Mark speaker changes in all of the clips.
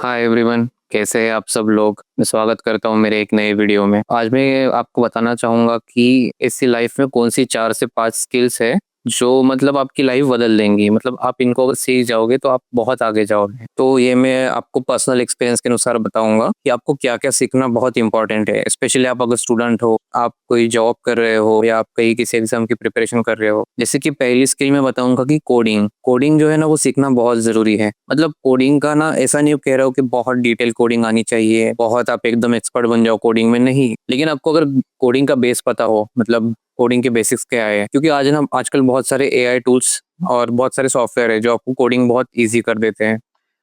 Speaker 1: Hi everyone, कैसे हैं आप सब लोग। मैं स्वागत करता हूं मेरे एक नए वीडियो में। आज मैं आपको बताना चाहूंगा कि ऐसी लाइफ में कौन सी 4 से 5 स्किल्स है जो मतलब आपकी लाइफ बदल देंगी। मतलब आप इनको अगर सीख जाओगे तो आप बहुत आगे जाओगे। तो ये मैं आपको पर्सनल एक्सपीरियंस के अनुसार बताऊंगा कि आपको क्या क्या सीखना बहुत इंपॉर्टेंट है। स्पेशली आप अगर स्टूडेंट हो, आप कोई जॉब कर रहे हो या आप कहीं किसी एग्जाम की प्रिपरेशन कर रहे हो। जैसे कि पहली स्किल मैं बताऊंगा कि कोडिंग कोडिंग जो है ना वो सीखना बहुत जरूरी है। मतलब कोडिंग का ना ऐसा नहीं कह रहा हूँ कि बहुत डिटेल कोडिंग आनी चाहिए, बहुत आप एकदम एक्सपर्ट बन जाओ कोडिंग में, नहीं। लेकिन आपको अगर कोडिंग का बेस पता हो, मतलब कोडिंग के बेसिक्स क्या है। क्योंकि आज ना आजकल बहुत सारे एआई टूल्स और बहुत सारे सॉफ्टवेयर है जो आपको कोडिंग बहुत ईजी कर देते हैं।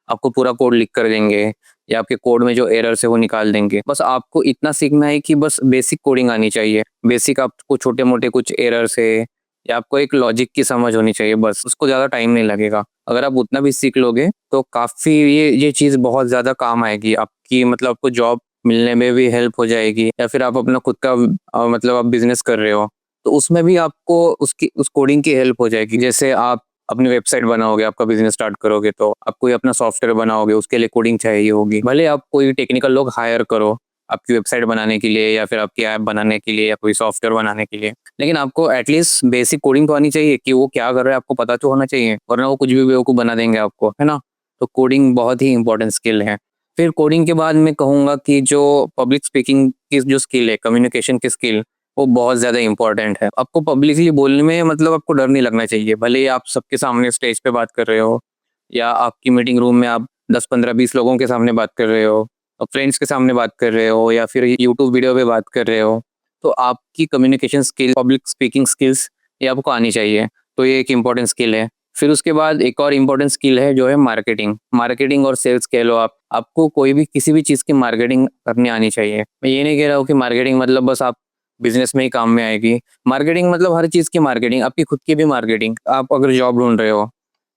Speaker 1: आपको पूरा कोड लिख कर देंगे या आपके कोड में जो एरर्स है वो निकाल देंगे। बस आपको इतना सीखना है कि बस बेसिक कोडिंग आनी चाहिए। बेसिक आपको छोटे मोटे कुछ एरर्स है या आपको एक लॉजिक की समझ होनी चाहिए, बस उसको ज्यादा टाइम नहीं लगेगा। अगर आप उतना भी सीख लोगे तो काफी ये चीज बहुत ज्यादा काम आएगी आपकी। मतलब आपको जॉब मिलने में भी हेल्प हो जाएगी, या फिर आप अपना खुद का मतलब आप बिजनेस कर रहे हो तो उसमें भी आपको उस कोडिंग की हेल्प हो जाएगी। जैसे आप अपनी वेबसाइट बनाओगे, आपका बिजनेस स्टार्ट करोगे तो आप कोई अपना सॉफ्टवेयर बनाओगे, उसके लिए कोडिंग चाहिए होगी। भले आप कोई टेक्निकल लोग हायर करो आपकी वेबसाइट बनाने के लिए या फिर आपकी ऐप बनाने के लिए या कोई सॉफ्टवेयर बनाने के लिए, लेकिन आपको एटलीस्ट बेसिक कोडिंग तो आनी चाहिए कि वो क्या कर रहा है आपको पता तो होना चाहिए, वरना वो कुछ भी बेवकूफ बना देंगे आपको, है ना। तो कोडिंग बहुत ही इंपॉर्टेंट स्किल है। फिर कोडिंग के बाद मैं कहूंगा कि जो पब्लिक स्पीकिंग की जो स्किल है, कम्युनिकेशन की स्किल, वो बहुत ज्यादा इंपॉर्टेंट है। आपको पब्लिकली बोलने में मतलब आपको डर नहीं लगना चाहिए। भले ही आप सबके सामने स्टेज पे बात कर रहे हो या आपकी मीटिंग रूम में आप 10 15 20 लोगों के सामने बात कर रहे हो, फ्रेंड्स के सामने बात कर रहे हो या फिर यूट्यूब वीडियो पे बात कर रहे हो, तो आपकी communication skill, public speaking skills ये आपको आनी चाहिए। तो ये एक इम्पोर्टेंट स्किल है। फिर उसके बाद एक और इम्पोर्टेंट स्किल है जो है मार्केटिंग। मार्केटिंग और सेल्स कह लो आप, आपको कोई भी किसी भी चीज़ की मार्केटिंग करनी आनी चाहिए। मैं ये नहीं कह रहा हूँ कि मार्केटिंग मतलब बस आप बिजनेस में ही काम में आएगी। मार्केटिंग मतलब हर चीज़ की मार्केटिंग, आपकी खुद की भी मार्केटिंग। आप अगर जॉब ढूंढ रहे हो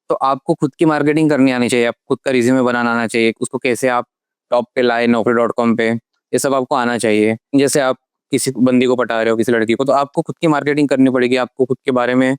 Speaker 1: तो आपको खुद की मार्केटिंग करनी आनी चाहिए। आप खुद का रिज्यूमे बनाना आना चाहिए, उसको कैसे आप टॉप पे लाए naukri.com पे, ये सब आपको आना चाहिए। जैसे आप किसी बंदी को पटा रहे हो, किसी लड़की को, तो आपको खुद की मार्केटिंग करनी पड़ेगी। आपको खुद के बारे में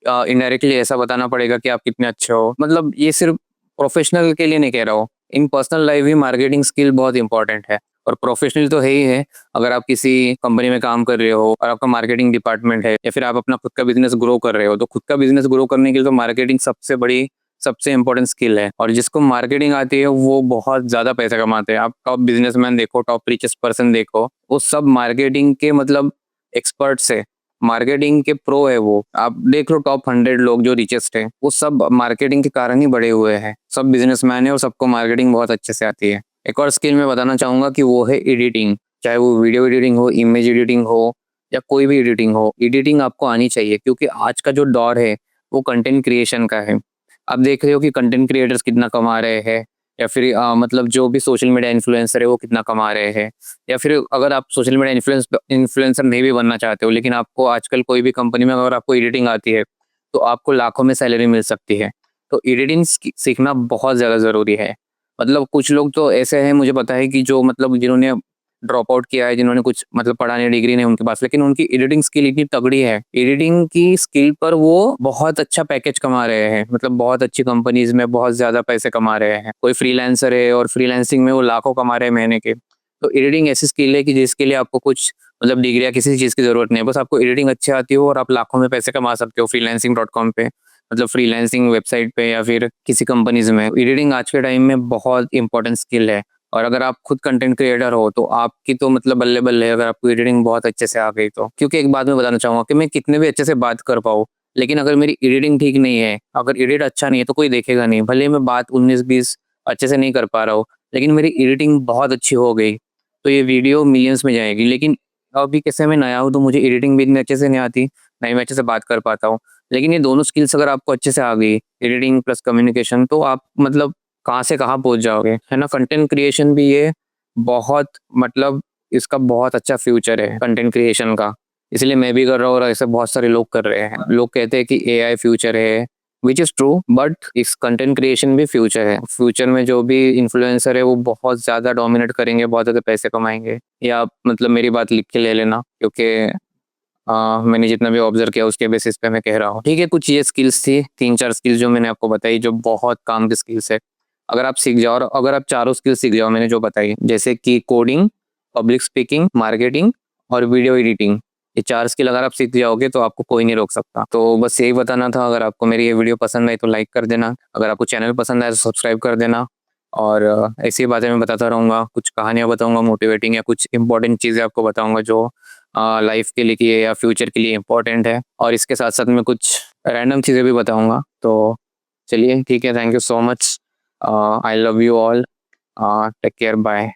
Speaker 1: इनडायरेक्टली ऐसा बताना पड़ेगा कि आप कितने अच्छे हो। मतलब ये सिर्फ प्रोफेशनल के लिए नहीं कह रहा हूँ, इन पर्सनल लाइफ भी मार्केटिंग स्किल बहुत इंपॉर्टेंट है। और प्रोफेशनल तो है ही है। अगर आप किसी कंपनी में काम कर रहे हो और आपका मार्केटिंग डिपार्टमेंट है या फिर आप अपना खुद का बिजनेस ग्रो कर रहे हो, तो खुद का बिजनेस ग्रो करने के लिए तो मार्केटिंग सबसे बड़ी, सबसे इंपॉर्टेंट स्किल है। और जिसको मार्केटिंग आती है वो बहुत ज्यादा पैसा कमाते हैं। आप टॉप बिजनेसमैन देखो, टॉप रिचेस्ट पर्सन देखो, वो सब मार्केटिंग के मतलब एक्सपर्ट्स है, मार्केटिंग के प्रो है। वो आप देख लो, टॉप 100 लोग जो रिचेस्ट है वो सब मार्केटिंग के कारण ही बड़े हुए हैं। सब बिजनेसमैन है और सबको मार्केटिंग बहुत अच्छे से आती है। एक और स्किल मैं बताना चाहूंगा कि वो है एडिटिंग। चाहे वो वीडियो एडिटिंग हो, इमेज एडिटिंग हो या कोई भी एडिटिंग हो, एडिटिंग आपको आनी चाहिए। क्योंकि आज का जो दौर है वो कंटेंट क्रिएशन का है। आप देख रहे हो कि कंटेंट क्रिएटर्स कितना कमा रहे हैं, या फिर मतलब जो भी सोशल मीडिया इन्फ्लुएंसर है वो कितना कमा रहे हैं। या फिर अगर आप सोशल मीडिया इन्फ्लुएंसर नहीं भी बनना चाहते हो, लेकिन आपको आजकल कोई भी कंपनी में अगर आपको एडिटिंग आती है तो आपको लाखों में सैलरी मिल सकती है। तो एडिटिंग सीखना बहुत ज़्यादा ज़रूरी है। मतलब कुछ लोग तो ऐसे हैं, मुझे पता है कि जो मतलब जिन्होंने ड्रॉप आउट किया है, जिन्होंने कुछ मतलब पढ़ा नहीं, डिग्री नहीं उनके पास, लेकिन उनकी एडिटिंग स्किल इतनी तगड़ी है, एडिटिंग की स्किल पर वो बहुत अच्छा पैकेज कमा रहे हैं। मतलब बहुत अच्छी कंपनीज में बहुत ज्यादा पैसे कमा रहे हैं। कोई फ्रीलांसर है और फ्रीलांसिंग में वो लाखों कमा रहे हैं महीने के। तो एडिटिंग ऐसी स्किल है कि जिसके लिए आपको कुछ मतलब डिग्री या किसी चीज की जरूरत नहीं है, बस आपको एडिटिंग अच्छी आती हो और आप लाखों में पैसे कमा सकते हो freelancing.com पे, मतलब फ्रीलांसिंग वेबसाइट पे या फिर किसी कंपनीज में। एडिटिंग आज के टाइम में बहुत इंपॉर्टेंट स्किल है। और अगर आप खुद कंटेंट क्रिएटर हो तो आपकी तो मतलब बल्ले बल्ले है अगर आपको एडिटिंग बहुत अच्छे से आ गई तो। क्योंकि एक बात मैं बताना चाहूंगा कि मैं कितने भी अच्छे से बात कर पाऊँ, लेकिन अगर मेरी एडिटिंग ठीक नहीं है, अगर एडिट अच्छा नहीं है, तो कोई देखेगा नहीं। भले मैं बात 19 20 अच्छे से नहीं कर पा रहा हूँ, लेकिन मेरी एडिटिंग बहुत अच्छी हो गई तो ये वीडियो मिलियंस में जाएगी। लेकिन अभी कैसे मैं नया हूँ तो मुझे एडिटिंग भी इतनी अच्छे से नहीं आती, ना ही मैं अच्छे से बात कर पाता हूँ। लेकिन ये दोनों स्किल्स अगर आपको अच्छे से आ गई, एडिटिंग प्लस कम्युनिकेशन, तो आप मतलब कहाँ से कहाँ पहुंच जाओगे, है ना। कंटेंट क्रिएशन भी ये बहुत मतलब इसका बहुत अच्छा फ्यूचर है कंटेंट क्रिएशन का। इसलिए मैं भी कर रहा हूँ और ऐसे बहुत सारे लोग कर रहे हैं। लोग कहते हैं कि एआई फ्यूचर है, विच इज ट्रू, बट इस कंटेंट क्रिएशन भी फ्यूचर है। फ्यूचर में जो भी इन्फ्लुएंसर है वो बहुत ज्यादा डोमिनेट करेंगे, बहुत ज्यादा पैसे कमाएंगे। या आप मतलब मेरी बात लिख के ले लेना, क्योंकि मैंने जितना भी ऑब्जर्व किया उसके बेसिस पे मैं कह रहा हूँ। ठीक है, कुछ ये स्किल्स थी, 3 4 स्किल्स जो मैंने आपको बताई, जो बहुत काम की स्किल्स है। अगर आप सीख जाओ और अगर आप चारों स्किल सीख जाओ मैंने जो बताई, जैसे कि कोडिंग, पब्लिक स्पीकिंग, मार्केटिंग और वीडियो एडिटिंग, ये 4 स्किल अगर आप सीख जाओगे तो आपको कोई नहीं रोक सकता। तो बस यही बताना था। अगर आपको मेरी ये वीडियो पसंद आई तो लाइक कर देना, अगर आपको चैनल पसंद आए तो सब्सक्राइब कर देना। और ऐसी बातें मैं बताता रहूँगा, कुछ कहानियाँ बताऊँगा मोटिवेटिंग, या कुछ इंपॉर्टेंट चीज़ें आपको बताऊँगा जो लाइफ के लिए या फ्यूचर के लिए इम्पोर्टेंट है। और इसके साथ-साथ मैं कुछ रैंडम चीज़ें भी बताऊँगा। तो चलिए ठीक है, thank you so much. I love you all. Take care, bye.